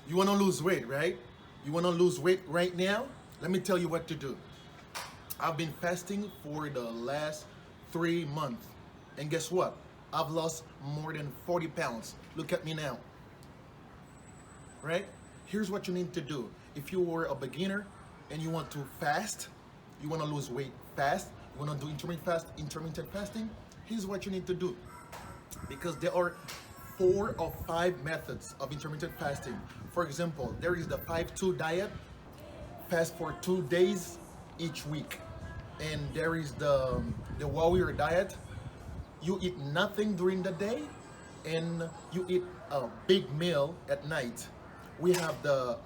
You want to lose weight, right? You want to lose weight right now? Let me tell you what to do. I've been fasting for the last 3 months. And guess what? I've lost more than 40 pounds. Look at me now. Right? Here's what you need to do. If you were a beginner and you want to fast, you want to lose weight fast, you want to do intermittent fasting, here's what you need to do. Because there are 4 or 5 methods of intermittent fasting. For example, there is the 5-2 diet, fast for 2 days each week. And there is the warrior diet. You eat nothing during the day and you eat a big meal at night. We have the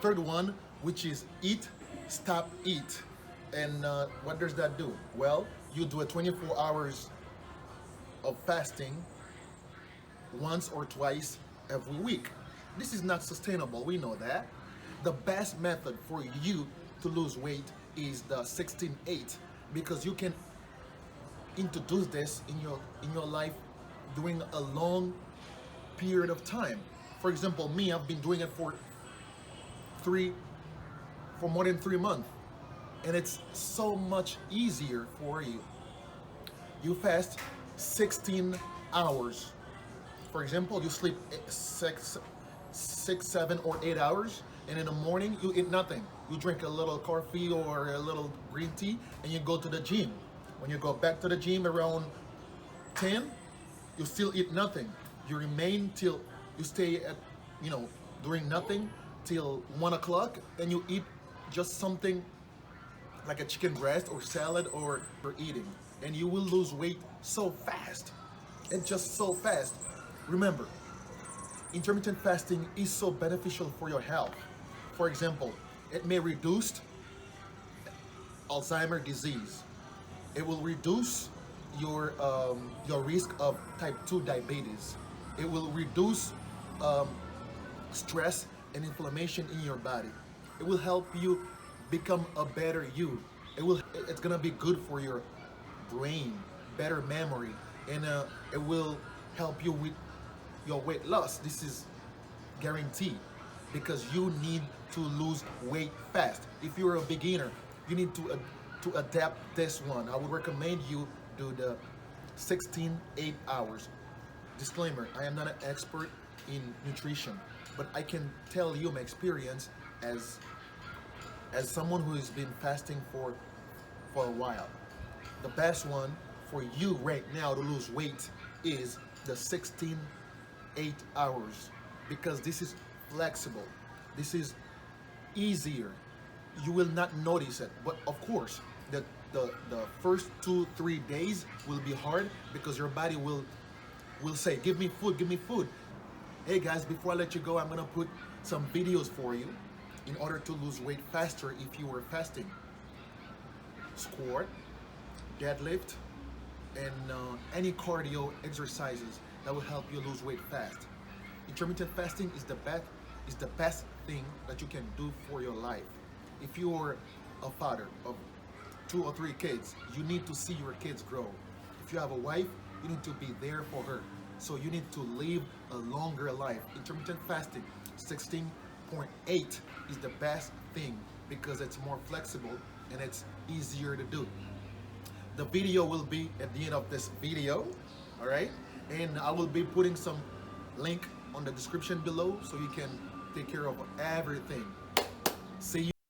third one, which is eat, stop, eat. And what does that do? Well, you do a 24 hours of fasting once or twice every week. This is not sustainable, we know that. The best method for you to lose weight is the 16-8, because you can introduce this in your life during a long period of time. For example, me, I've been doing it for more than 3 months, and it's so much easier for you. You fast 16 hours. For example, you sleep 6, 7, or 8 hours, and in the morning you eat nothing. You drink a little coffee or a little green tea, and you go to the gym. When you go back to the gym around 10, you still eat nothing. You remain till you stay at, doing nothing till 1 o'clock, and you eat just something like a chicken breast or salad or eating, and you will lose weight so fast. And just so fast. Remember, intermittent fasting is so beneficial for your health. For example, it may reduce Alzheimer's disease. It will reduce your risk of type 2 diabetes. It will reduce stress and inflammation in your body. It will help you become a better you. It's gonna be good for your brain, better memory, and it will help you with your weight loss. This is guaranteed, because you need to lose weight fast. If you're a beginner, you need to adapt this one. I would recommend you do the 16-8 hours. Disclaimer, I am not an expert in nutrition, but I can tell you my experience as someone who has been fasting for a while. The best one for you right now to lose weight is the 16-8 hours, because this is flexible. This is easier. You will not notice it, but of course, the first 2-3 days will be hard, because your body will say, give me food, give me food. Hey guys, before I let you go, I'm gonna put some videos for you in order to lose weight faster if you were fasting. Squat, deadlift, and any cardio exercises that will help you lose weight fast. Intermittent fasting is the best thing that you can do for your life. If you're a father of 2 or 3 kids, you need to see your kids grow. If you have a wife, you need to be there for her. So you need to live a longer life. Intermittent fasting, 16.8, is the best thing, because it's more flexible and it's easier to do. The video will be at the end of this video, all right? And I will be putting some link on the description below so you can take care of everything. See you.